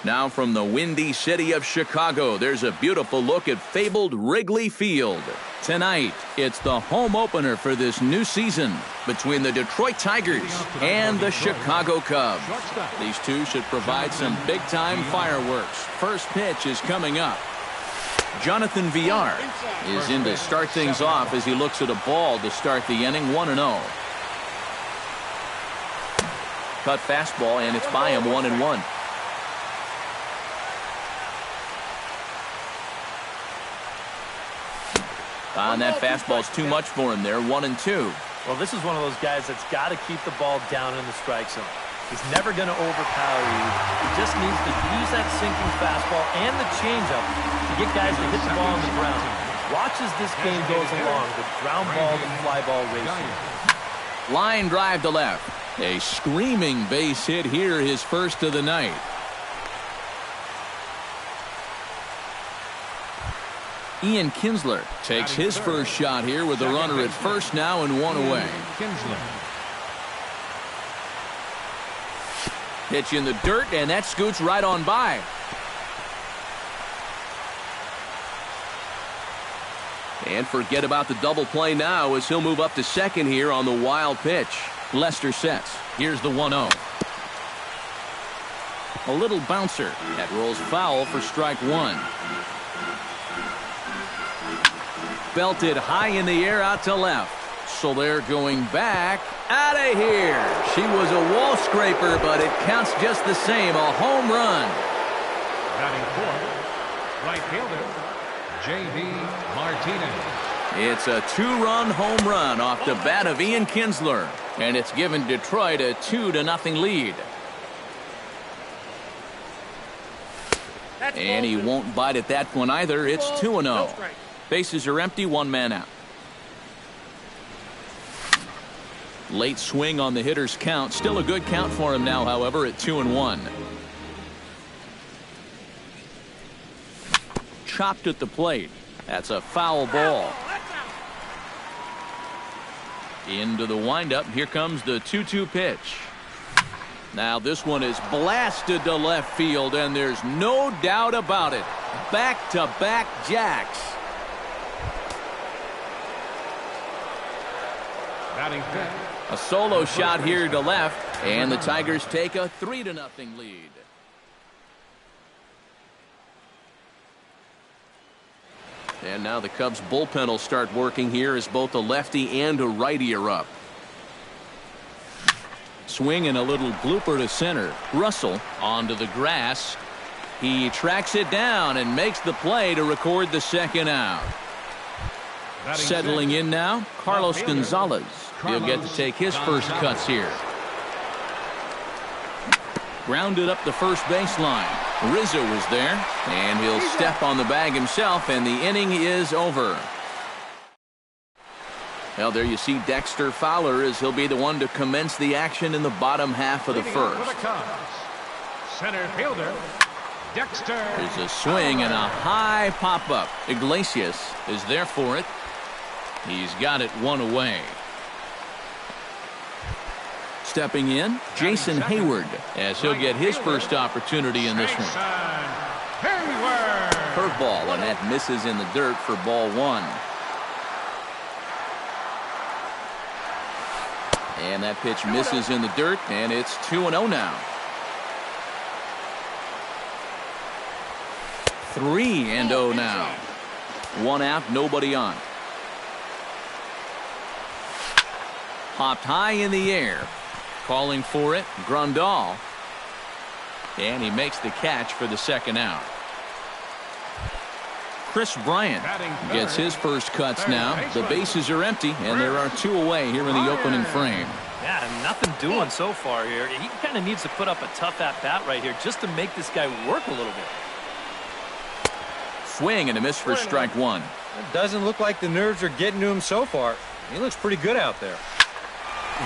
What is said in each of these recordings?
Now from the windy city of Chicago, there's a beautiful look at fabled Wrigley Field. Tonight, it's the home opener for this new season between the Detroit Tigers and the Chicago Cubs. These two should provide some big-time fireworks. First pitch is coming up. Jonathan Villar is in to start things off as he looks at a ball to start the inning, 1-0. Cut fastball, and it's by him, 1-1. And that fastball's too much for him there, 1-2. Well, this is one of those guys that's got to keep the ball down in the strike zone. He's never going to overpower you. He just needs to use that sinking fastball and the changeup to get guys to hit the ball on the ground. Watch as this game goes along, the ground ball to fly ball ratio. Line drive to left. A screaming base hit here, his first of the night. Ian Kinsler takes his first shot here with a runner at first now and one away. Pitch in the dirt, and that scoots right on by. And forget about the double play now as he'll move up to second here on the wild pitch. Lester sets. Here's the 1-0. A little bouncer. That rolls foul for strike one. Belted high in the air out to left. So they're going back. Out of here. She was a wall scraper, but it counts just the same. A home run. Batting fourth, right fielder, J.D. Martinez. It's a two-run home run off the bat of Ian Kinsler. And it's given Detroit a 2-0 lead. And he won't bite at that one either. It's 2-0. Bases are empty, one man out. Late swing on the hitter's count. Still a good count for him now, however, at 2-1. Chopped at the plate. That's a foul ball. Into the windup. Here comes the 2-2 pitch. Now this one is blasted to left field, and there's no doubt about it. Back-to-back jacks. Batting fifth. A solo shot here to left, and the Tigers take a 3-0 lead. And now the Cubs bullpen will start working here as both a lefty and a righty are up. Swing and a little blooper to center. Russell onto the grass. He tracks it down and makes the play to record the second out. Settling in now, Carlos Gonzalez. He'll get to take his first cuts here. Grounded up the first baseline. Rizzo is there, and he'll step on the bag himself, and the inning is over. Well, there you see Dexter Fowler as he'll be the one to commence the action in the bottom half of the first. Center fielder, Dexter. There's a swing and a high pop-up. Iglesias is there for it. He's got it one away. Stepping in, Jason Hayward, as he'll get his first opportunity in this one. Curveball, and that misses in the dirt for ball one. And that pitch misses in the dirt, and it's 2-0 now. 3-0 now. One out, nobody on. Popped high in the air. Calling for it, Grandal. And he makes the catch for the second out. Chris Bryant gets his first cuts now. The bases are empty, and there are two away here in the opening frame. Yeah, nothing doing so far here. He kind of needs to put up a tough at-bat right here just to make this guy work a little bit. Swing and a miss for strike one. It doesn't look like the nerves are getting to him so far. He looks pretty good out there.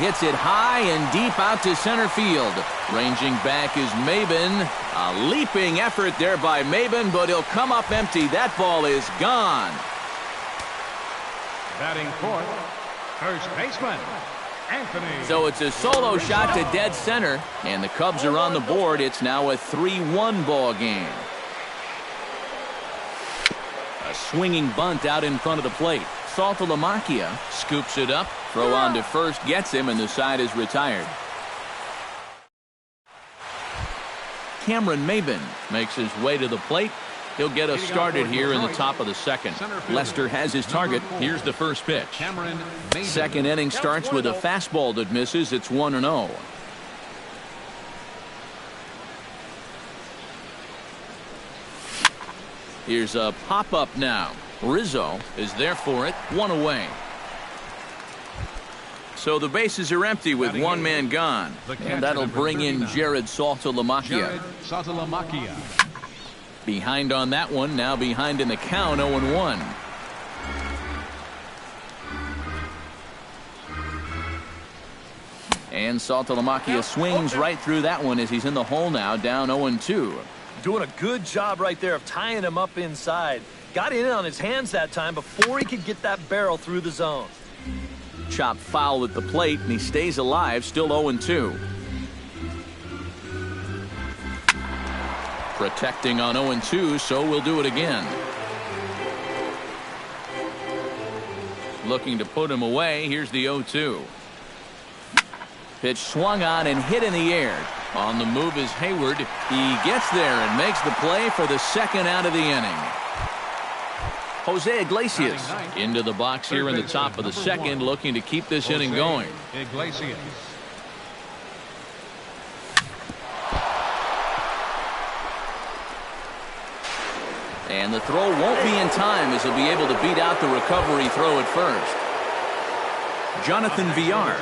Hits it high and deep out to center field. Ranging back is Maben. A leaping effort there by Maben, but he'll come up empty. That ball is gone. Batting fourth, first baseman, Anthony. So it's a solo shot to dead center, and the Cubs are on the board. It's now a 3-1 ball game. A swinging bunt out in front of the plate. Saltalamacchia scoops it up. Throw on to first gets him, and the side is retired. Cameron Maben makes his way to the plate. He'll get us started here in the top of the second. Lester has his target. Here's the first pitch. Second inning starts with a fastball that misses. It's 1-0. Here's a pop-up now. Rizzo is there for it. One away. So the bases are empty with one man gone. And that'll bring in Jared Saltalamacchia. Behind on that one, now behind in the count, 0-1. And Saltalamacchia swings right through that one as he's in the hole now, down 0-2. Doing a good job right there of tying him up inside. Got in on his hands that time before he could get that barrel through the zone. Chopped foul at the plate, and he stays alive, still 0-2. Protecting on 0-2, so we'll do it again. Looking to put him away. Here's the 0-2. Pitch swung on and hit in the air. On the move is Hayward. He gets there and makes the play for the second out of the inning. Jose Iglesias into the box here in the top of the second, looking to keep this inning going. Iglesias. And the throw won't be in time as he'll be able to beat out the recovery throw at first. Jonathan Villar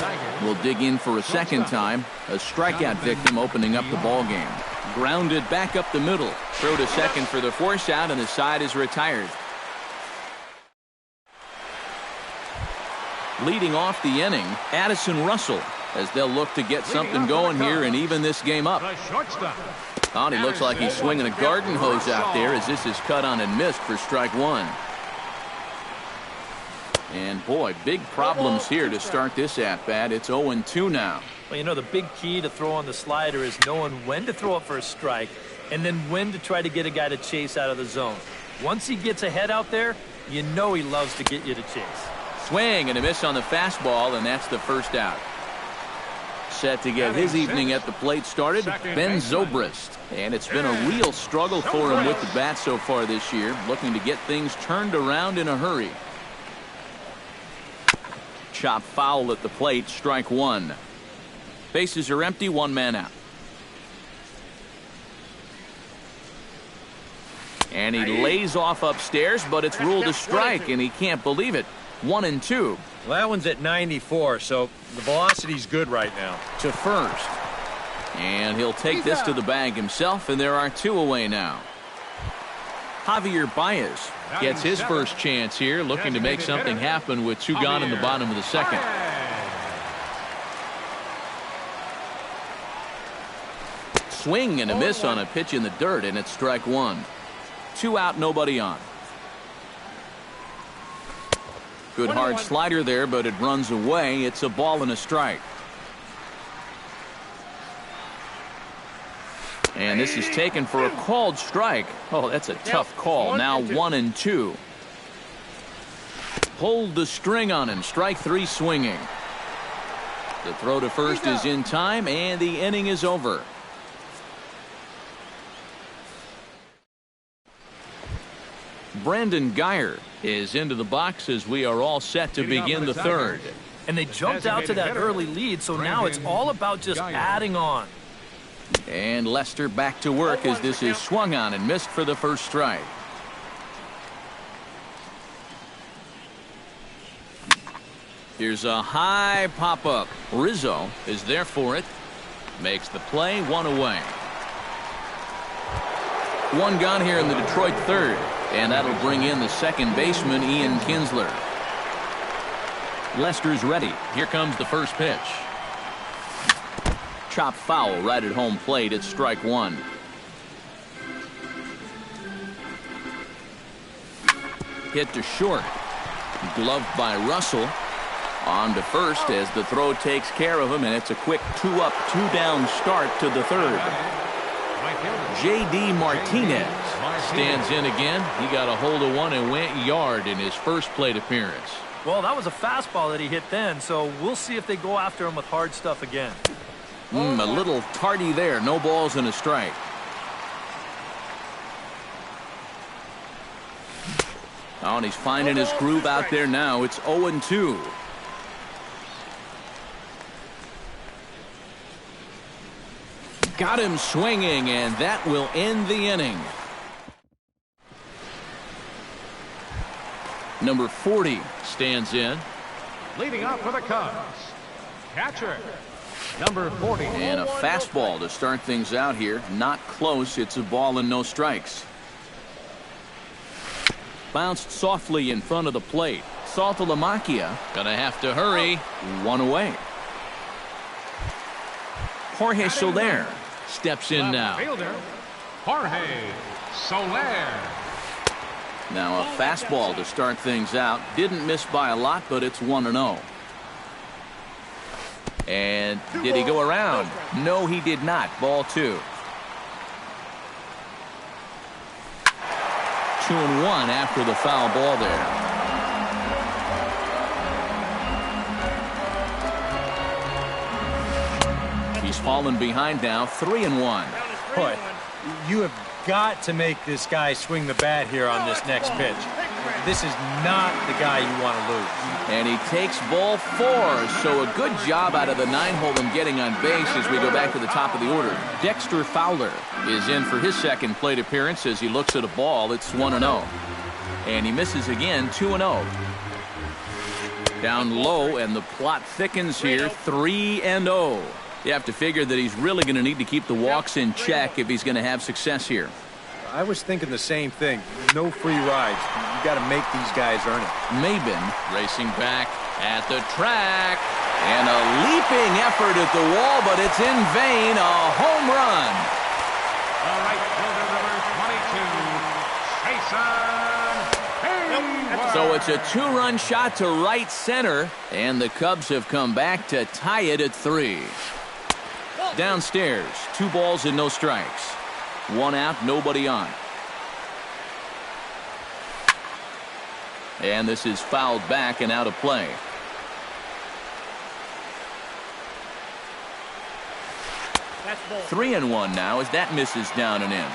will dig in for a second time. A strikeout victim opening up the ball game. Grounded back up the middle. Throw to second for the force out, and the side is retired. Leading off the inning, Addison Russell, as they'll look to get something going here and even this game up. Oh, he looks like he's swinging a garden hose out there as this is cut on and missed for strike one. And boy, big problems here to start this at-bat. It's 0-2 now. Well, you know, the big key to throw on the slider is knowing when to throw it for a strike and then when to try to get a guy to chase out of the zone. Once he gets ahead out there, you know he loves to get you to chase. Swing and a miss on the fastball, and that's the first out. Set to get his evening at the plate started, Ben Zobrist. And it's been a real struggle for him with the bat so far this year, looking to get things turned around in a hurry. Chop foul at the plate, strike one. Bases are empty, one man out. And he lays off upstairs, but it's ruled a strike, and he can't believe it. 1-2. Well, that one's at 94, so the velocity's good right now. To first. And he'll take this to the bag himself, and there are two away now. Javier Baez gets his first chance here, looking to make something happen with two gone in the bottom of the second. Swing and a miss on a pitch in the dirt, and it's strike one. Two out, nobody on. Good hard slider there, but it runs away. It's a ball and a strike. And this is taken for a called strike. Oh, that's a tough call. Now 1-2. Pulled the string on him. Strike three swinging. The throw to first is in time, and the inning is over. Brandon Geyer is into the box as we are all set to begin the third. And they jumped out to that early lead, so now it's all about just adding on. And Lester back to work as this is swung on and missed for the first strike. Here's a high pop-up. Rizzo is there for it. Makes the play, one away. One gone here in the Detroit third. And that'll bring in the second baseman, Ian Kinsler. Lester's ready. Here comes the first pitch. Chop foul right at home plate. It's strike one. Hit to short. Gloved by Russell. On to first as the throw takes care of him, and it's a quick 2-up, 2-down start to the third. J.D. Martinez stands in again. He got a hold of one and went yard in his first plate appearance. Well, that was a fastball that he hit then, so we'll see if they go after him with hard stuff again. A little tardy there. No balls and a strike. Oh, and he's finding his groove out there now. It's 0-2. Got him swinging, and that will end the inning. Number 40 stands in. Leading off for the Cubs, catcher, number 40. And a fastball to start things out here. Not close. It's a ball and no strikes. Bounced softly in front of the plate. Saltalamacchia gonna have to hurry. One away. Jorge Soler steps in now. Fielder, Jorge Soler. Now a fastball to start things out. Didn't miss by a lot, but it's 1-0. And did he go around? No, he did not. Ball 2. 2-1 after the foul ball there. He's fallen behind now, 3-1. But you have got to make this guy swing the bat here on this next pitch. This is not the guy you want to lose. And he takes ball 4. So a good job out of the 9-hole in getting on base as we go back to the top of the order. Dexter Fowler is in for his second plate appearance as he looks at a ball. It's 1-0. And he misses again, 2-0. Down low, and the plot thickens here, 3-0. You have to figure that he's really going to need to keep the walks in check if he's going to have success here. I was thinking the same thing. No free rides. You got to make these guys earn it. Maben racing back at the track. And a leaping effort at the wall, but it's in vain. A home run. The right fielder, number 22, Jason Hayward. So it's a 2-run shot to right center, and the Cubs have come back to tie it at 3. Downstairs, 2 balls and no strikes. 1 out, nobody on. And this is fouled back and out of play. That's ball. 3-1 now as that misses down and in.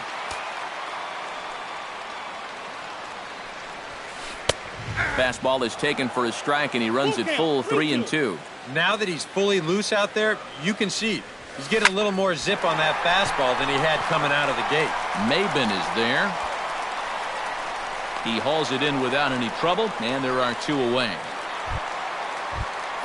Fastball is taken for a strike, and he runs it full 3-2. Now that he's fully loose out there, you can see he's getting a little more zip on that fastball than he had coming out of the gate. Maben is there. He hauls it in without any trouble, and there are 2 away.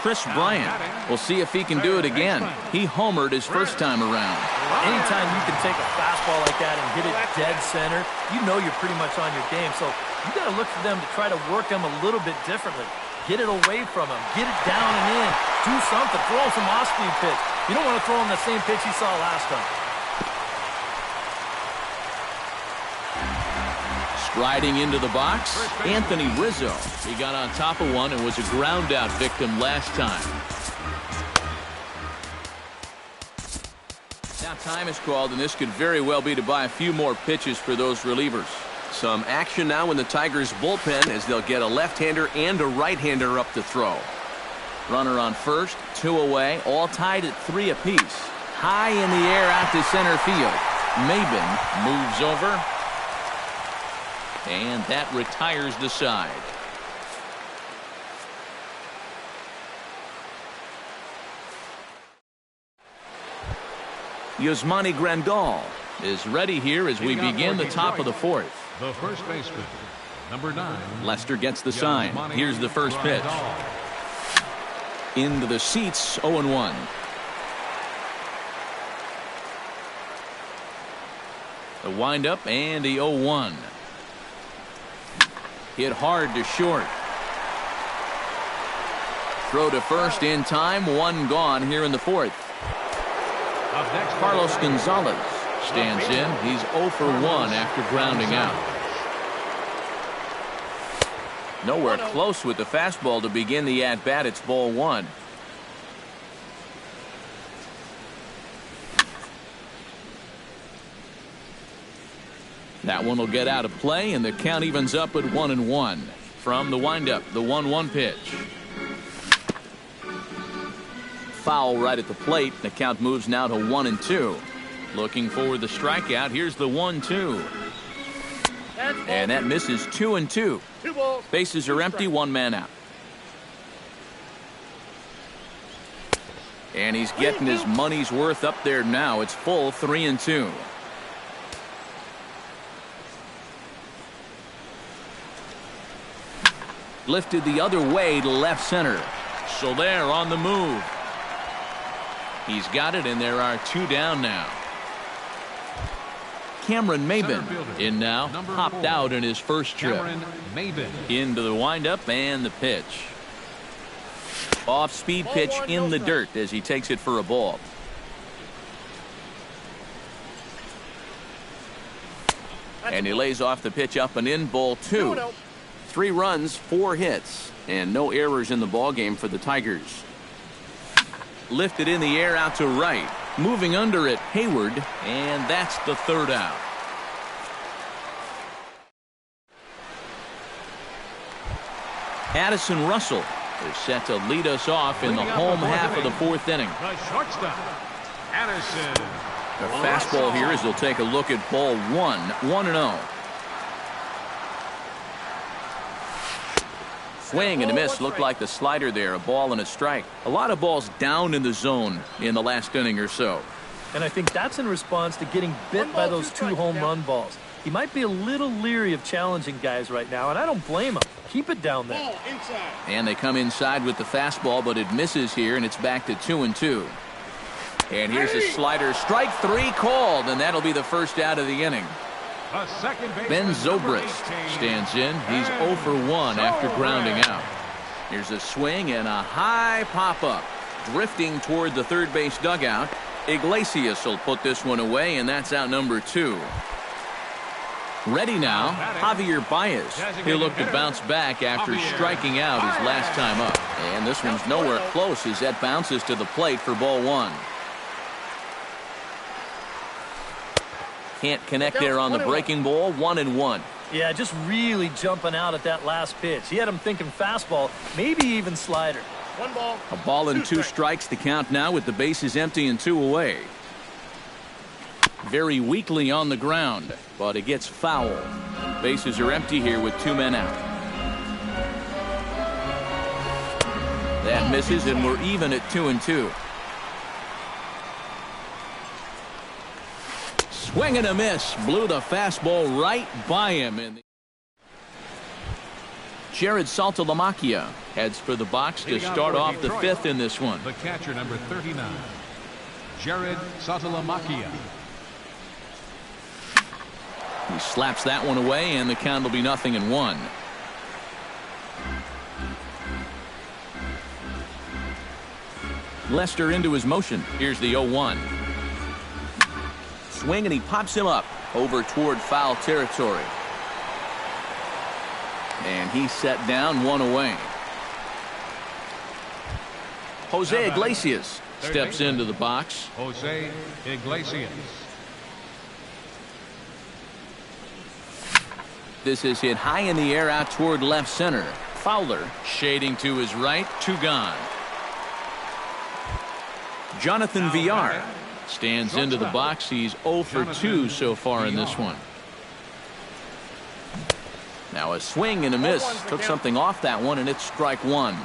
Chris Bryant will see if he can do it again. He homered his first time around. Anytime you can take a fastball like that and hit it dead center, you know you're pretty much on your game. So you got to look for them to try to work him a little bit differently. Get it away from him. Get it down and in. Do something. Throw him some off-speed pitch. You don't want to throw him the same pitch you saw last time. Striding into the box, Anthony Rizzo. He got on top of one and was a ground-out victim last time. Now time is called, and this could very well be to buy a few more pitches for those relievers. Some action now in the Tigers' bullpen as they'll get a left-hander and a right-hander up to throw. Runner on first, 2 away, all tied at 3 apiece. High in the air out to center field. Maben moves over. And that retires the side. Yasmani Grandal is ready here as we begin the top of the 4th. The first baseman, number 9. Lester gets the sign. Here's the first pitch. Into the seats, 0-1. The windup and the 0-1. Hit hard to short. Throw to first in time. 1 gone here in the 4th. Carlos Gonzalez stands in. He's 0 for 1 after grounding out. Nowhere close with the fastball to begin the at-bat. It's ball one. That one will get out of play, and the count evens up at 1-1. From the windup, the 1-1 pitch. Foul right at the plate. The count moves now to 1-2. Looking for the strikeout. Here's the 1-2. And that misses 2-2. Bases are empty, one man out. And he's getting his money's worth up there now. It's full 3-2. Lifted the other way to left center. So there on the move. He's got it, and there are two down now. Cameron Maben in now, hopped out in his first trip. Into the windup and the pitch. Off-speed pitch in the dirt as he takes it for a ball. And he lays off the pitch up and in, ball two. 3 runs, 4 hits, and no errors in the ballgame for the Tigers. Lifted in the air out to right. Moving under it, Hayward, and that's the third out. Addison Russell is set to lead us off in the home half of the 4th inning. The shortstop, Addison. The fastball here as they'll take a look at ball 1, 1-0. Swing and a miss. Looked like the slider there. A ball and a strike. A lot of balls down in the zone in the last inning or so. And I think that's in response to getting bit by those 2 home run balls. He might be a little leery of challenging guys right now, and I don't blame him. Keep it down there. And they come inside with the fastball, but it misses here, and it's back to 2-2. And here's a slider. Strike 3 called, and that'll be the first out of the inning. Ben Zobrist stands in. He's 0 for 1 after grounding out. Here's a swing and a high pop-up. Drifting toward the third base dugout. Iglesias will put this one away, and that's out number 2. Ready now, Javier Baez. He'll look to bounce back after striking out his last time up. And this one's nowhere close as that bounces to the plate for ball 1. Can't connect there on the breaking ball. 1-1. Yeah, just really jumping out at that last pitch. He had him thinking fastball, maybe even slider. 1 ball. A ball and 2 strikes. The count now with the bases empty and 2 away. Very weakly on the ground, but it gets foul. Bases are empty here with 2 men out. That misses, and we're even at 2-2. Swing and a miss. Blew the fastball right by him. Jared Saltalamacchia heads for the box to start off the 5th in this one. The catcher, number 39, Jared Saltalamacchia. He slaps that one away, and the count will be 0-1. Lester into his motion. Here's the 0-1. Swing, and he pops him up over toward foul territory. And he's set down, 1 away. Jose Iglesias steps into the box. Jose Iglesias. This is hit high in the air out toward left center. Fowler shading to his right. 2 gone. Jonathan Villar stands into the box. He's 0 for 2 so far in this one. Now a swing and a miss. Took something off that one, and it's strike 1.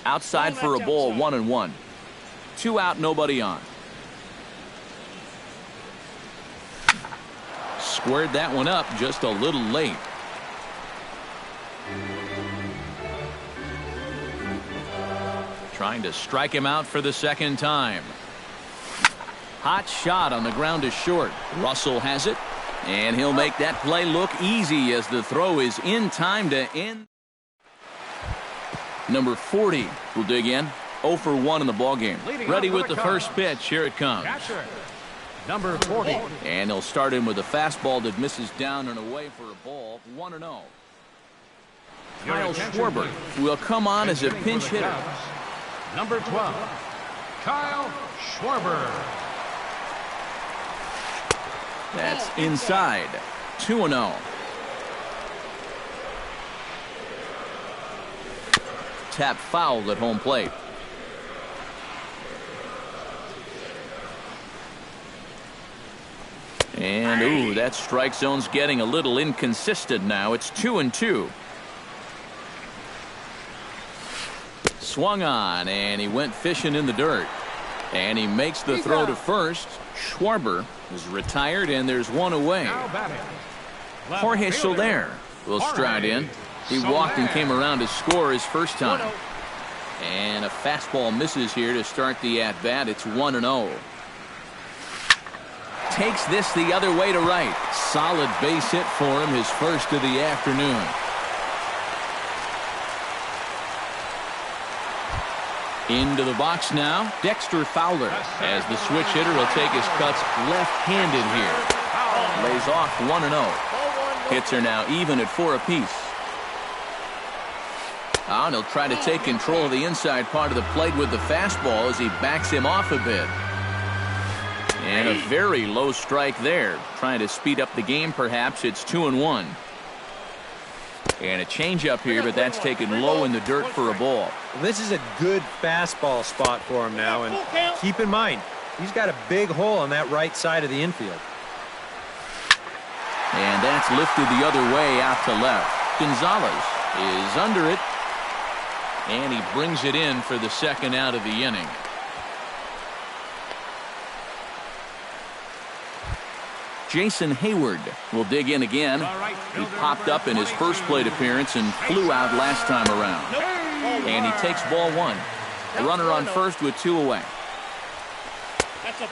Outside for a ball. 1-1. 2 out, nobody on. Squared that one up just a little late. Trying to strike him out for the 2nd time. Hot shot on the ground to short. Russell has it, and he'll make that play look easy as the throw is in time to end. Number 40 will dig in. 0 for 1 in the ballgame. Ready with the first pitch. Here it comes. Number 40. And he'll start in with a fastball that misses down and away for a ball. 1-0. Kyle Schwarber will come on as a pinch hitter. Number 12, Kyle Schwarber. That's inside. 2-0. Tap foul at home plate. And, ooh, that strike zone's getting a little inconsistent now. It's 2-2. Swung on, and he went fishing in the dirt. And he makes the throw to first. Schwarber is retired, and there's one away. Jorge Soler will stride in. He walked and came around to score his first time. And a fastball misses here to start the at-bat. It's 1-0. Takes this the other way to right. Solid base hit for him, his first of the afternoon. Into the box now, Dexter Fowler, as the switch hitter will take his cuts left-handed here. Lays off 1-0. Hits are now even at 4 apiece. And he'll try to take control of the inside part of the plate with the fastball as he backs him off a bit. And a very low strike there. Trying to speed up the game, perhaps. It's 2-1. And a changeup here, but that's taken low in the dirt for a ball. This is a good fastball spot for him now, and keep in mind, he's got a big hole on that right side of the infield. And that's lifted the other way out to left. Gonzalez is under it, and he brings it in for the second out of the inning. Jason Hayward will dig in again. He popped up in his first plate appearance and flew out last time around. And he takes ball one. A runner on first with 2 away.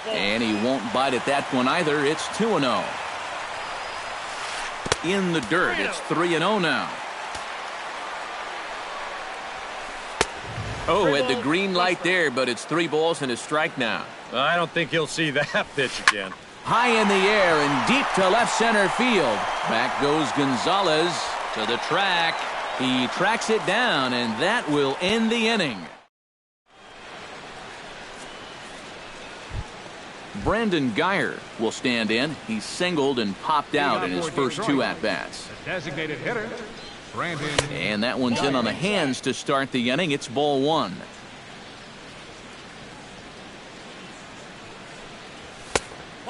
And he won't bite at that one either. It's 2-0. In the dirt, it's 3-0 now. Oh, at the green light there, but it's 3 balls and a strike now. I don't think he'll see that pitch again. High in the air and deep to left center field. Back goes Gonzalez to the track. He tracks it down, and that will end the inning. Brandon Geyer will stand in. He singled and popped out in his first 2 at-bats. Designated hitter, Brandon. And that one's in on the hands to start the inning. It's ball 1.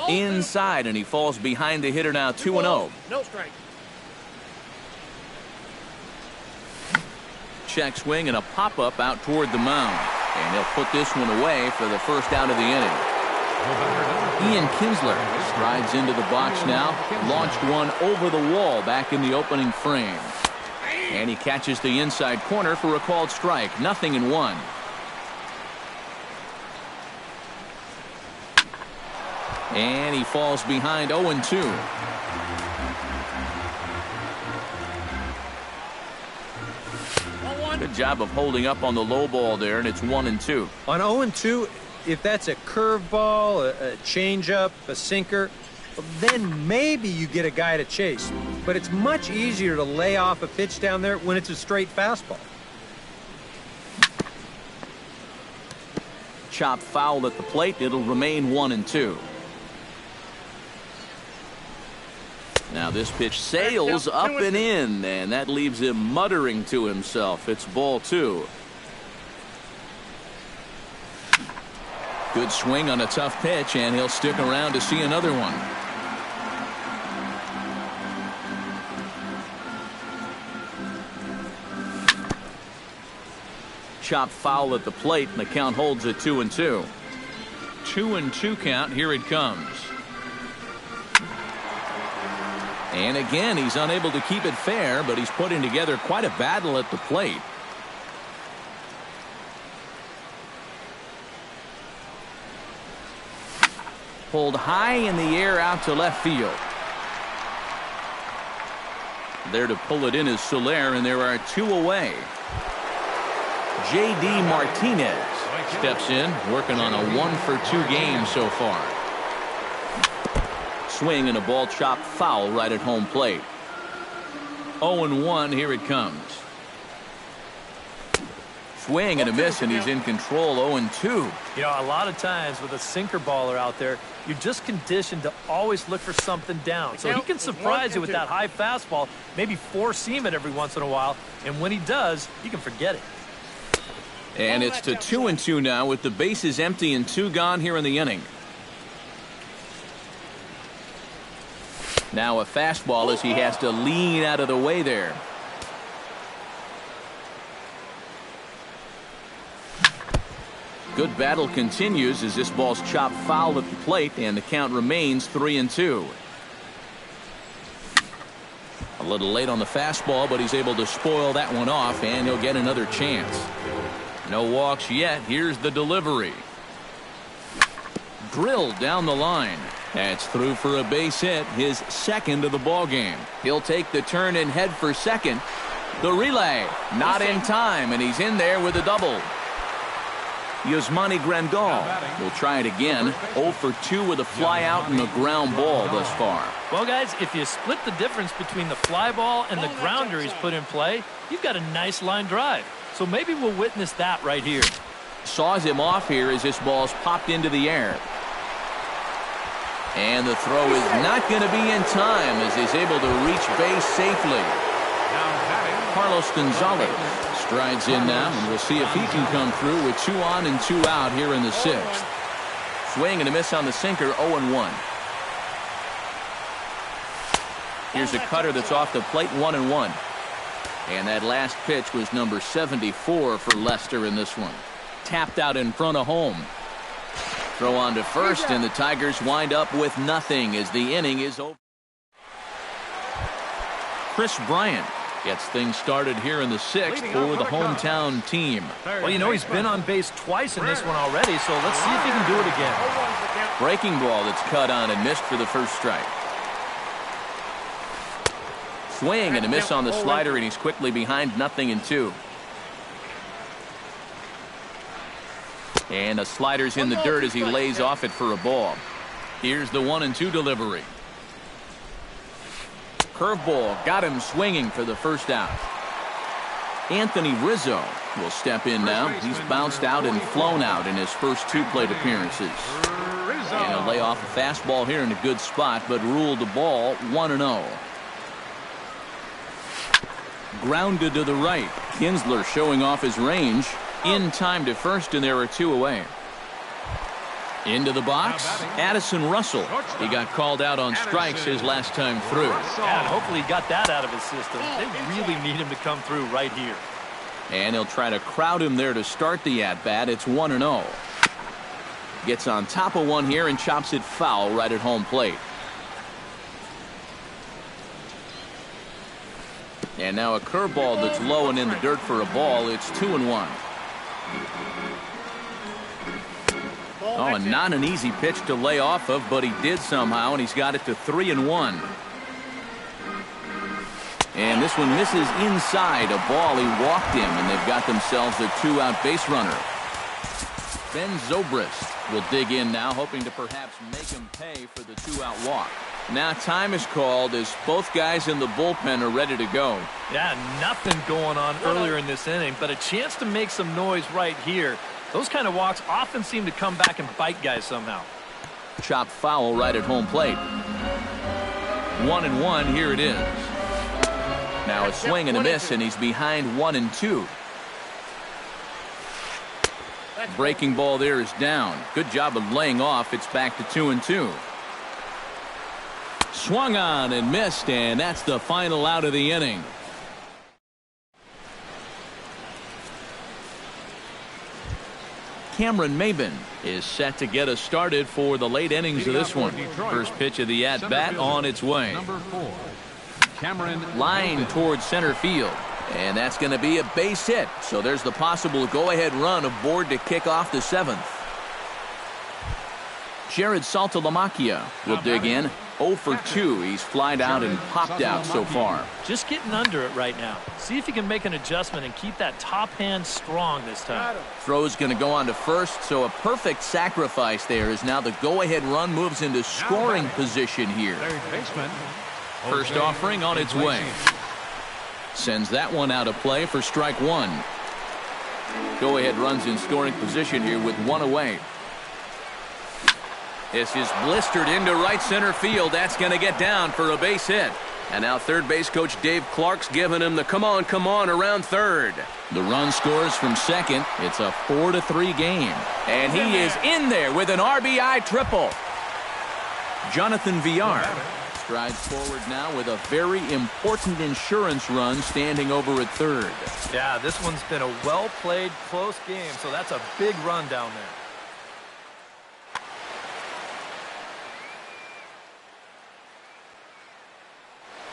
Inside, and he falls behind the hitter now. 2-0. No strike. Check swing and a pop-up out toward the mound. And he'll put this one away for the first out of the inning. Ian Kinsler strides into the box now. Launched one over the wall back in the opening frame. And he catches the inside corner for a called strike. 0-1. And he falls behind 0-2. Good job of holding up on the low ball there, and it's 1-2. On 0-2, if that's a curveball, a changeup, a sinker, then maybe you get a guy to chase. But it's much easier to lay off a pitch down there when it's a straight fastball. Chop foul at the plate. It'll remain 1-2. Now this pitch sails up and in, and that leaves him muttering to himself. It's ball 2. Good swing on a tough pitch, and he'll stick around to see another one. Chop foul at the plate, and the count holds at 2-2. 2-2 count. Here it comes. And again, he's unable to keep it fair, but he's putting together quite a battle at the plate. Pulled high in the air out to left field. There to pull it in is Soler, and there are 2 away. J.D. Martinez steps in, working on a 1-for-2 game so far. swing and a ball chopped foul right at home plate. 0-1, here it comes. Swing and a miss, and he's in control. 0-2. You know, a lot of times with a sinker baller out there, you're just conditioned to always look for something down. So he can surprise you with that high fastball, maybe four-seam it every once in a while, and when he does, you can forget it. And it's to 2-2 now with the bases empty and 2 gone here in the inning. Now a fastball as he has to lean out of the way there. Good battle continues as this ball's chopped foul at the plate, and the count remains 3-2. A little late on the fastball, but he's able to spoil that one off, and he'll get another chance. No walks yet. Here's the delivery. Drilled down the line. That's through for a base hit, his second of the ball game. He'll take the turn and head for second. The relay, not in time, and he's in there with a double. Yasmani Grandal will try it again. 0 for 2 with a fly out and a ground ball thus far. Well, guys, if you split the difference between the fly ball and the grounder he's put in play, you've got a nice line drive. So maybe we'll witness that right here. Saws him off here as this ball's popped into the air. And the throw is not going to be in time as he's able to reach base safely. Carlos Gonzalez strides in now, and we'll see if he can come through with 2 on and 2 out here in the 6th. Swing and a miss on the sinker, 0-1. Here's a cutter that's off the plate, 1-1. And that last pitch was number 74 for Lester in this one. Tapped out in front of home. Throw on to first, and the Tigers wind up with nothing as the inning is over. Chris Bryant gets things started here in the 6th for the hometown team. Well, you know, he's been on base twice in this one already, so let's see if he can do it again. Breaking ball that's cut on and missed for the first strike. Swing and a miss on the slider, and he's quickly behind 0-2. And a slider's in the dirt as he lays off it for a ball. Here's the 1-2 delivery. Curveball got him swinging for the first out. Anthony Rizzo will step in now. He's bounced out and flown out in his first 2 plate appearances. And he'll lay off a fastball here in a good spot, but ruled the ball 1-0. Grounded to the right. Kinsler showing off his range. In time to first, and there are 2 away. Into the box, Addison Russell. He got called out on strikes his last time through. Yeah, and hopefully he got that out of his system. They really need him to come through right here. And he'll try to crowd him there to start the at-bat. It's 1-0. Gets on top of one here and chops it foul right at home plate. And now a curveball that's low and in the dirt for a ball. It's 2-1. Oh, and not an easy pitch to lay off of, but he did somehow, and he's got it to 3-1. And this one misses inside. A ball, he walked him, and they've got themselves a 2-out base runner. Ben Zobrist will dig in now, hoping to perhaps make him pay for the 2-out walk. Now time is called as both guys in the bullpen are ready to go. Yeah, nothing going on earlier in this inning, but a chance to make some noise right here. Those kind of walks often seem to come back and bite guys somehow. Chopped foul right at home plate. 1-1, here it is. Now a swing and a miss, and he's behind 1-2. Breaking ball there is down. Good job of laying off. It's back to 2-2. Swung on and missed, and that's the final out of the inning. Cameron Maben is set to get us started for the late innings of this one. First pitch of the at-bat on its way. Number 4, Cameron. Line towards center field. And that's going to be a base hit. So there's the possible go-ahead run aboard to kick off the 7th. Jared Saltalamacchia will dig in. 0 for 2. He's flied out and popped out so far. Just getting under it right now. See if he can make an adjustment and keep that top hand strong this time. Throw's going to go on to first, so a perfect sacrifice there as now the go-ahead run moves into scoring position here. Third baseman. First offering on its way. Sends that one out of play for strike one. Go-ahead runs in scoring position here with one away. This is blistered into right center field. That's going to get down for a base hit. And now third base coach Dave Clark's giving him the come on around third. The run scores from second. It's a 4-3 game. And he is in there with an RBI triple. Jonathan Villar strides forward now with a very important insurance run standing over at third. Yeah, this one's been a well-played, close game, so that's a big run down there.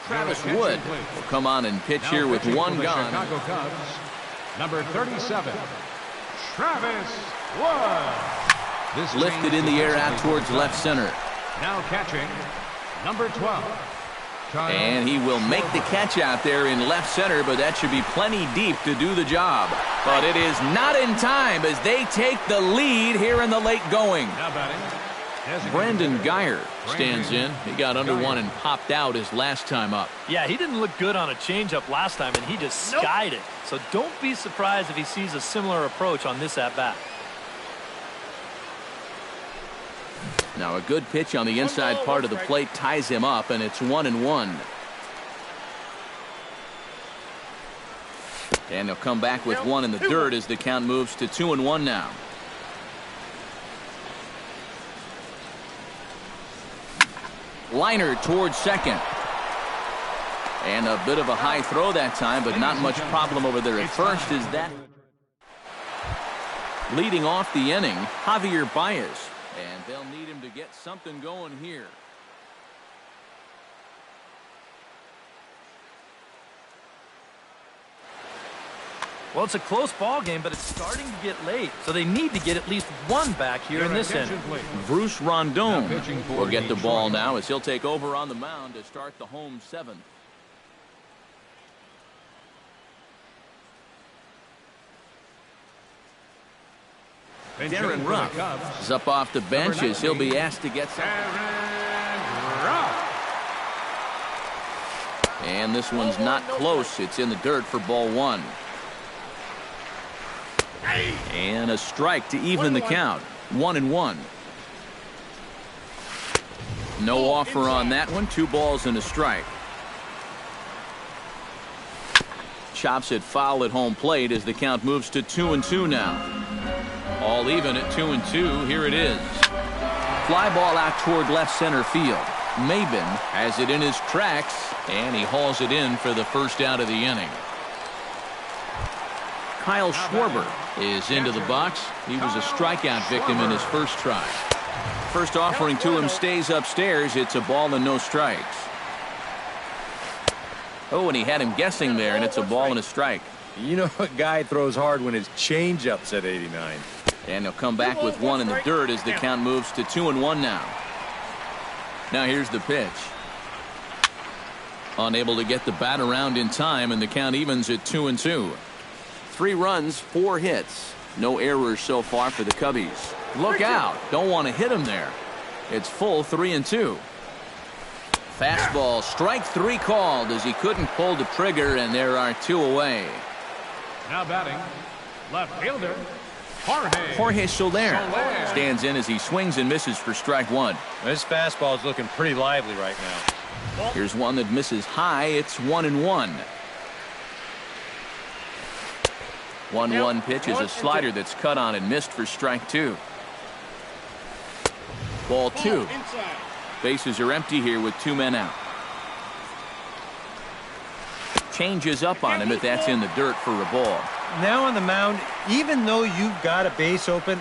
Travis Wood will come on and pitch here with one gone. Chicago Cubs, number 37, Travis Wood. This Lifted in the air out towards left center. Now catching, number 12. And he will make the catch out there in left center, but that should be plenty deep to do the job. But it is not in time as they take the lead here in the late going. Now batting, Brandon Geyer stands in. He got under one and popped out his last time up. Yeah, he didn't look good on a changeup last time, and he just skied it. So don't be surprised if he sees a similar approach on this at-bat. Now a good pitch on the inside part of the plate ties him up, and it's 1-1. And they'll come back with one in the dirt as the count moves to 2-1 now. Liner towards second. And a bit of a high throw that time, but not much problem over there at first. Is that leading off the inning, Javier Baez. And they'll need him to get something going here. Well, it's a close ball game, but it's starting to get late, so they need to get at least one back here in this inning. Bruce Rondon will get the ball now as he'll take over on the mound to start the home seventh. Darren Ruff is up off the bench as he'll be asked to get something. And this one's not close. It's in the dirt for ball one. And a strike to even the count. 1-1. No offer on that one. 2 balls and a strike. Chops it foul at home plate as the count moves to 2-2 now. All even at 2-2. Here it is. Fly ball out toward left center field. Maben has it in his tracks, and he hauls it in for the first out of the inning. Kyle Schwarber is into the box. He was a strikeout victim in his first try. First offering to him stays upstairs. It's a ball and no strikes. Oh, and he had him guessing there, and it's a ball and a strike. You know a guy throws hard when his changeup's at 89. And he'll come back with one in the dirt as the count moves to 2-1 now. Now here's the pitch. Unable to get the bat around in time, and the count evens at 2-2. 3 runs, 4 hits. No errors so far for the Cubbies. Look out. Don't want to hit him there. It's full 3-2. Fastball, strike 3 called as he couldn't pull the trigger, and there are 2 away. Now batting, left fielder, Jorge Soler stands in as he swings and misses for strike 1. This fastball is looking pretty lively right now. Here's one that misses high. It's 1-1. 1-1 pitch is a slider that's cut on and missed for strike 2. Ball 2. Bases are empty here with 2 men out. Changes up on him, but that's in the dirt for a ball. Now on the mound, even though you've got a base open,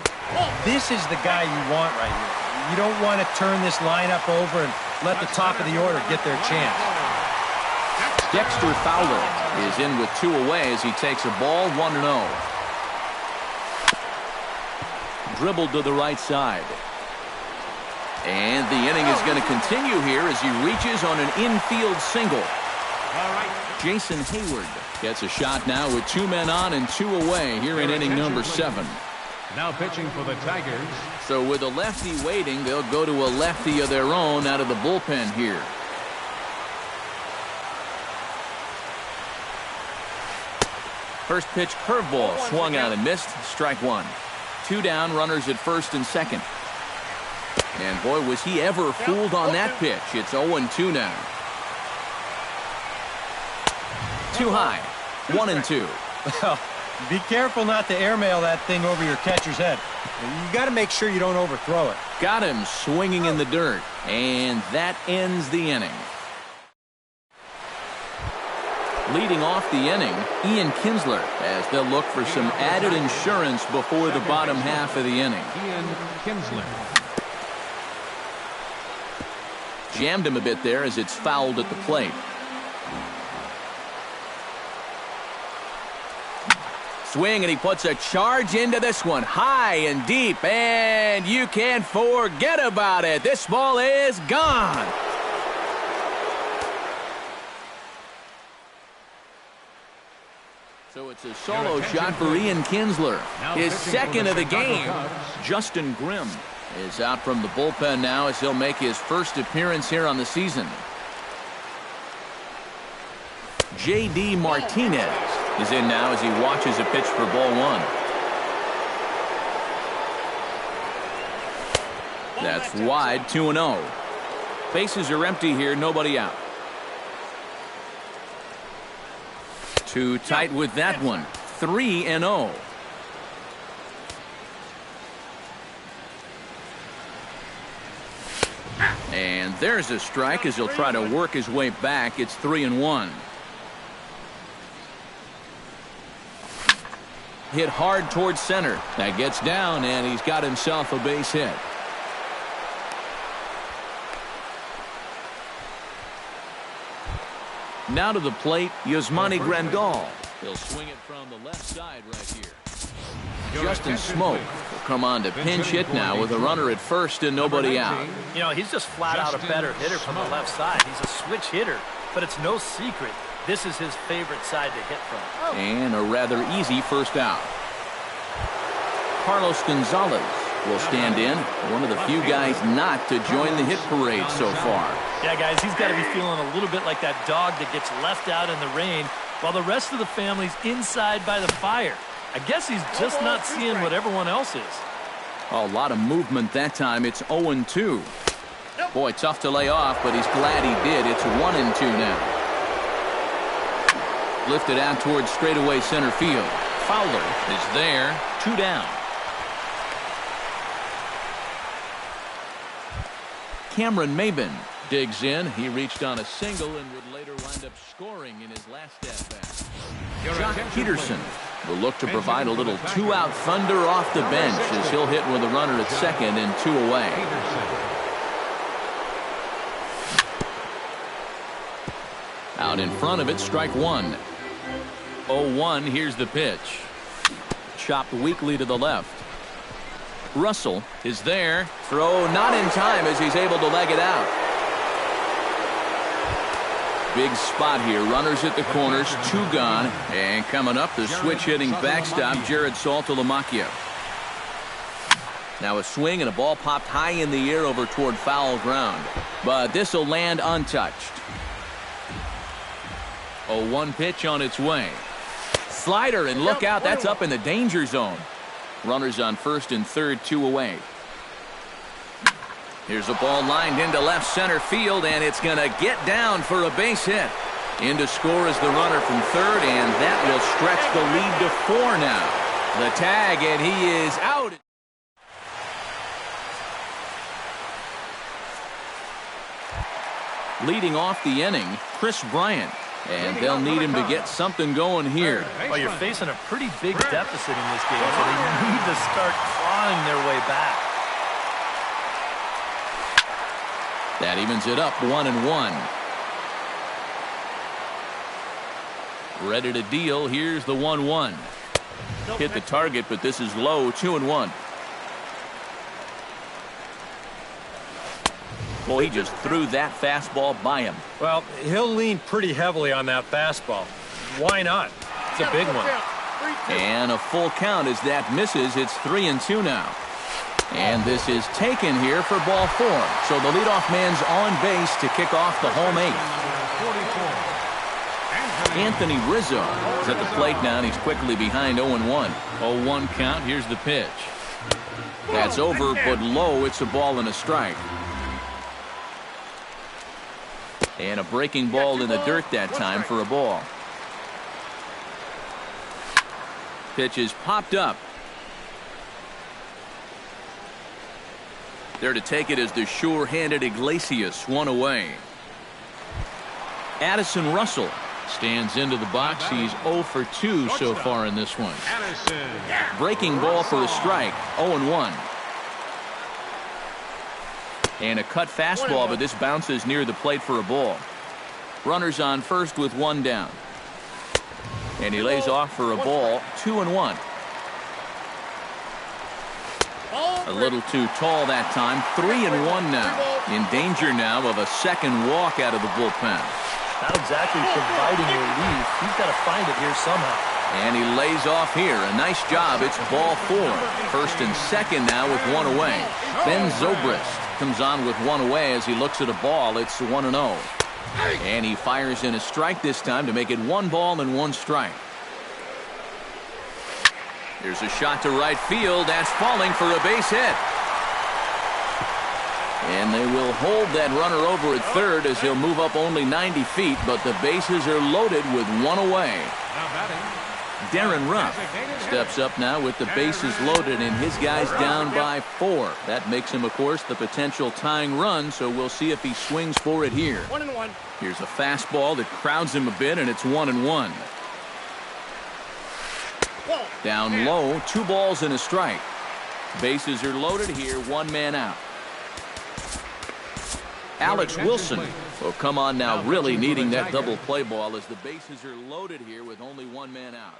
this is the guy you want right here. You don't want to turn this lineup over and let the top of the order get their chance. Dexter Fowler is in with 2 away as he takes a ball 1-0. Dribbled to the right side. And the inning is going to continue here as he reaches on an infield single. All right. Jason Hayward gets a shot now with 2 men on and 2 away here in inning number 7. Now pitching for the Tigers. So with a lefty waiting, they'll go to a lefty of their own out of the bullpen here. First pitch curveball swung out and missed. Strike 1. 2 down, runners at first and second. And boy, was he ever fooled on that pitch. It's 0-2 now. Too high. 1-2. Well, be careful not to airmail that thing over your catcher's head. You got to make sure you don't overthrow it. Got him swinging in the dirt. And that ends the inning. Leading off the inning, Ian Kinsler, as they'll look for some added insurance before the bottom half of the inning. Ian Kinsler. Jammed him a bit there as it's fouled at the plate. Swing, and he puts a charge into this one. High and deep, and you can't forget about it. This ball is gone. So it's a solo shot for Ian Kinsler. His second of the game. Justin Grimm is out from the bullpen now as he'll make his first appearance here on the season. J.D. Martinez is in now as he watches a pitch for ball 1. That's wide, 2-0. Bases are empty here, nobody out. Too tight with that one. 3-0. And there's a strike as he'll try to work his way back. It's 3-1. Hit hard towards center. That gets down, and he's got himself a base hit. Now to the plate, Yasmani Grandal. He'll swing it from the left side right here. Justin Smoke will come on to pinch hit now with a runner at first and nobody out. You know, he's just flat out a better hitter from the left side. He's a switch hitter, but it's no secret this is his favorite side to hit from. And a rather easy first out. Carlos Gonzalez will stand in, one of the few guys not to join the hit parade so far. Yeah, guys, he's got to be feeling a little bit like that dog that gets left out in the rain while the rest of the family's inside by the fire. I guess he's just not seeing what everyone else is. A lot of movement that time. It's 0-2. Boy, tough to lay off, but he's glad he did. It's 1-2 now. Lifted out towards straightaway center field. Fowler is there. 2 down. Cameron Maben digs in. He reached on a single and would later wind up scoring in his last at-bat. Jock Peterson will look to provide a little 2-out thunder off the bench as he'll hit with a runner at second and 2 away. Out in front of it, strike 1. 0-1, here's the pitch. Chopped weakly to the left. Russell is there. Throw not in time as he's able to leg it out. Big spot here. Runners at the corners. 2 gone. And coming up, the switch hitting backstop, Jared Saltalamacchia. Now a swing and a ball popped high in the air over toward foul ground. But this will land untouched. 0-1 pitch on its way. Slider, and look out, that's up in the danger zone. Runners on first and third, 2 away. Here's a ball lined into left center field, and it's going to get down for a base hit. In to score is the runner from third, and that will stretch the lead to 4 now. The tag, and he is out. Leading off the inning, Chris Bryant. And they'll need him to get something going here. Well, you're facing a pretty big deficit in this game, so they need to start clawing their way back. That evens it up 1-1. Ready to deal. Here's the 1-1. Hit the target, but this is low. 2-1. Well, he just threw that fastball by him. Well, he'll lean pretty heavily on that fastball. Why not? It's a big one. And a full count as that misses. It's 3-2 now. And this is taken here for ball 4. So the leadoff man's on base to kick off the home 8th. Anthony Rizzo is at the plate now, and he's quickly behind 0-1. 0-1 count. Here's the pitch. That's over, but low. It's a ball and a strike. And a breaking ball in the dirt that time for a ball. Pitch is popped up. There to take it is the sure-handed Iglesias, one away. Addison Russell stands into the box. He's 0 for 2 so far in this one. Breaking ball for a strike. 0-1. And a cut fastball, but this bounces near the plate for a ball. Runners on first with 1 down. And he lays off for a ball. 2-1. A little too tall that time. 3-1 now. In danger now of a second walk out of the bullpen. Not exactly providing relief. He's got to find it here somehow. And he lays off here. A nice job. It's ball 4. First and second now with 1 away. Ben Zobrist comes on with 1 away as he looks at a ball. It's 1-0. And he fires in a strike this time to make it 1 ball and 1 strike. There's a shot to right field. That's falling for a base hit. And they will hold that runner over at third as he'll move up only 90 feet, but the bases are loaded with 1 away. Darren Ruff steps up now with the bases loaded and his guys down by 4. That makes him, of course, the potential tying run, so we'll see if he swings for it here. 1-1. Here's a fastball that crowds him a bit, and it's 1-1. Down low, 2 balls and a strike. Bases are loaded here, 1 man out. Alex Wilson will come on now, really needing that double play ball as the bases are loaded here with only 1 man out.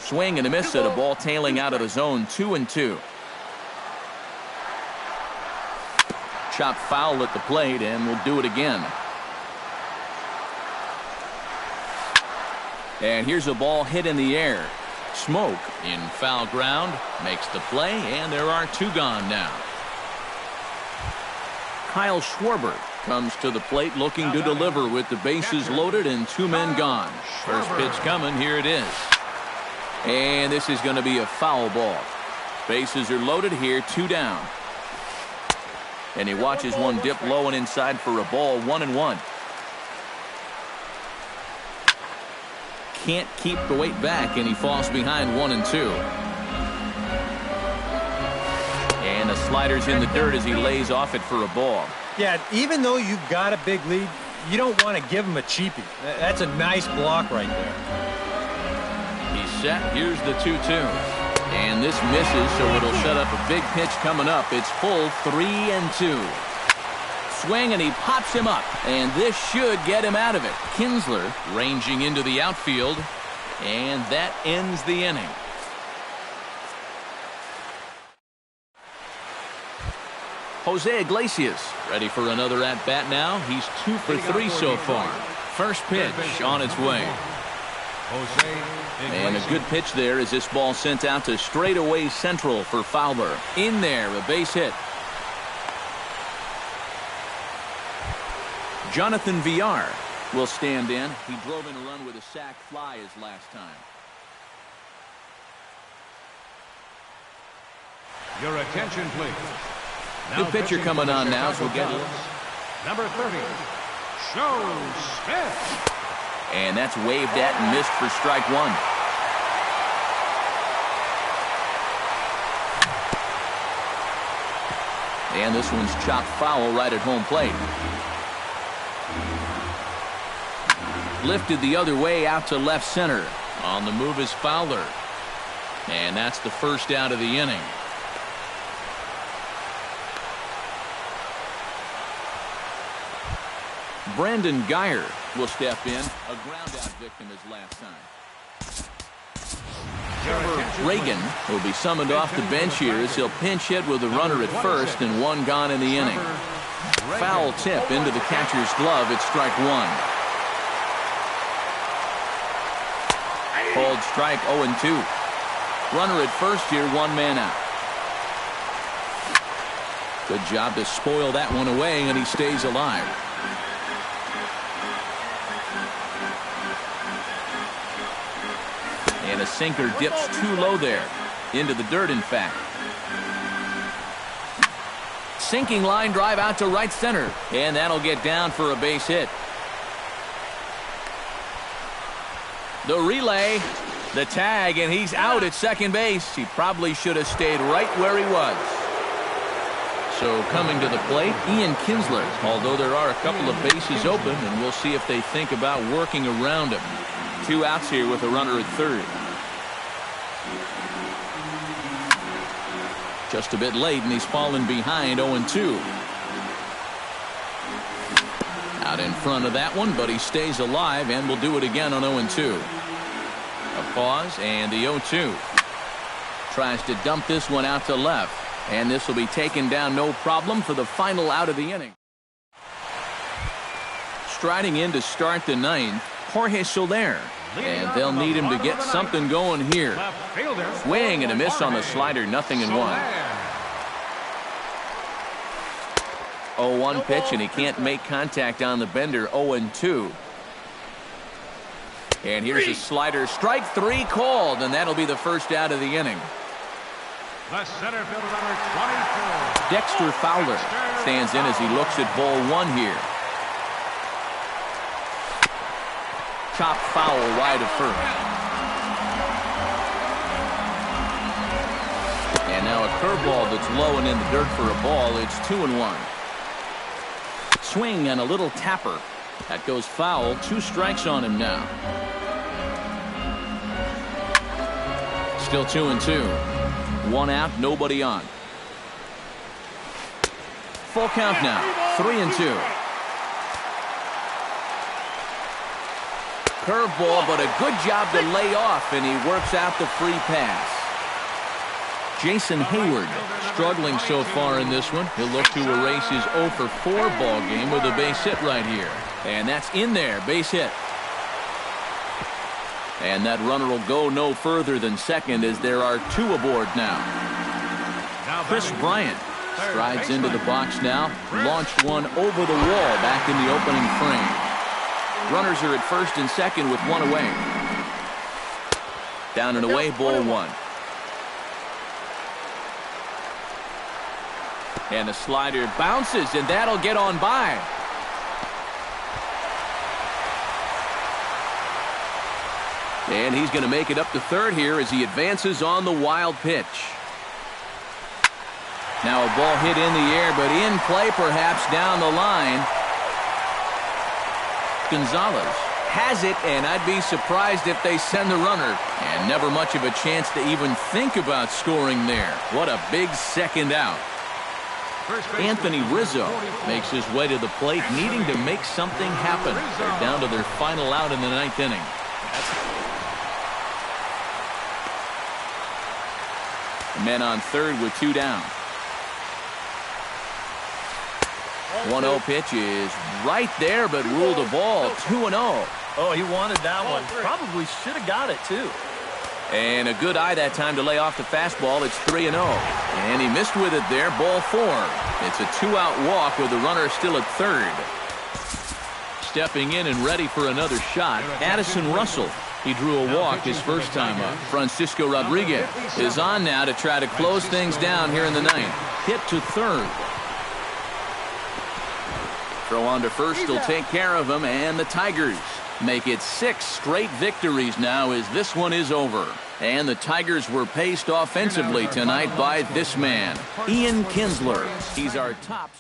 Swing and a miss at a ball tailing out of the zone. 2-2. Chop foul at the plate, and we'll do it again. And here's a ball hit in the air. Smoke in foul ground makes the play, and there are 2 gone now. Kyle Schwarber comes to the plate looking to deliver with the bases loaded and 2 men gone. First pitch coming. Here it is. And this is going to be a foul ball. Bases are loaded here, 2 down. And he watches one dip low and inside for a ball. 1-1. Can't keep the weight back, and he falls behind 1-2. And the slider's in the dirt as he lays off it for a ball. Yeah, even though you've got a big lead, you don't want to give him a cheapie. That's a nice block right there. He's set. Here's the 2-2. And this misses, so it'll set up a big pitch coming up. It's full 3-2. Swing, and he pops him up. And this should get him out of it. Kinsler ranging into the outfield. And that ends the inning. Jose Iglesias ready for another at-bat now. He's 2 for 3 so far. First pitch on its way. And a good pitch there as this ball sent out to straightaway central for Fowler. In there, a base hit. Jonathan Villar will stand in. He drove in a run with a sac fly his last time. Your attention, please. New pitcher coming on now, so we'll get it. Number 30, Joe Smith. And that's waved at and missed for strike 1. And this one's chopped foul right at home plate. Lifted the other way out to left center. On the move is Fowler. And that's the first out of the inning. Brandon Geyer will step in. A ground-out victim his last time. Reagan will be summoned off the bench here as he'll pinch hit with a runner at first and one gone in the inning. Foul tip into the catcher's glove. It's strike one. Called strike 0-2. Runner at first here, one man out. Good job to spoil that one away, and he stays alive. And a sinker dips too low there. Into the dirt, in fact. Sinking line drive out to right center. And that'll get down for a base hit. The relay. The tag, and he's out at second base. He probably should have stayed right where he was. So coming to the plate, Ian Kinsler. Although there are a couple of bases open, and we'll see if they think about working around him. 2 outs here with a runner at third. Just a bit late, and he's fallen behind 0-2. Out in front of that one, but he stays alive and will do it again on 0-2. A pause, and the 0-2. Tries to dump this one out to left, and this will be taken down no problem for the final out of the inning. Striding in to start the ninth, Jorge Soler. And they'll need him to get something going here. Swing and a miss on the slider, 0-1. 0-1 pitch, and he can't make contact on the bender. 0-2. And here's a slider. Strike 3 called, and that'll be the first out of the inning. The center fielder, number 24. Dexter Fowler stands in as he looks at ball 1 here. Chop foul wide of first. And now a curveball that's low and in the dirt for a ball. It's 2-1. Swing and a little tapper. That goes foul. 2 strikes on him now. Still 2-2. 1 out, nobody on. Full count now. 3-2. Curveball, but a good job to lay off, and he works out the free pass. Jason Hayward struggling so far in this one. He'll look to erase his 0-for-4 ball game with a base hit right here. And that's in there, base hit. And that runner will go no further than second as there are 2 aboard now. Chris Bryant strides into the box now. Launched one over the wall back in the opening frame. Runners are at first and second with 1 away. Down and away, ball 1. And the slider bounces, and that'll get on by. And he's going to make it up to third here as he advances on the wild pitch. Now a ball hit in the air, but in play perhaps down the line. Gonzalez has it, and I'd be surprised if they send the runner. And never much of a chance to even think about scoring there. What a big second out. Anthony Rizzo makes his way to the plate, needing to make something happen. They're down to their final out in the 9th inning. Men on third with 2 down. 1-0 pitch is right there, but ruled a ball. 2-0. Oh, he wanted that one. Probably should have got it, too. And a good eye that time to lay off the fastball. It's 3-0. And he missed with it there. Ball 4. It's a 2-out walk with the runner still at third. Stepping in and ready for another shot, Addison Russell. He drew a walk his first time up. Francisco Rodriguez is on now to try to close things down here in the 9th. Hit to third. Throw on to first will take care of him, and the Tigers make it 6 straight victories now as this one is over. And the Tigers were paced offensively tonight by this man, Ian Kinsler. He's our top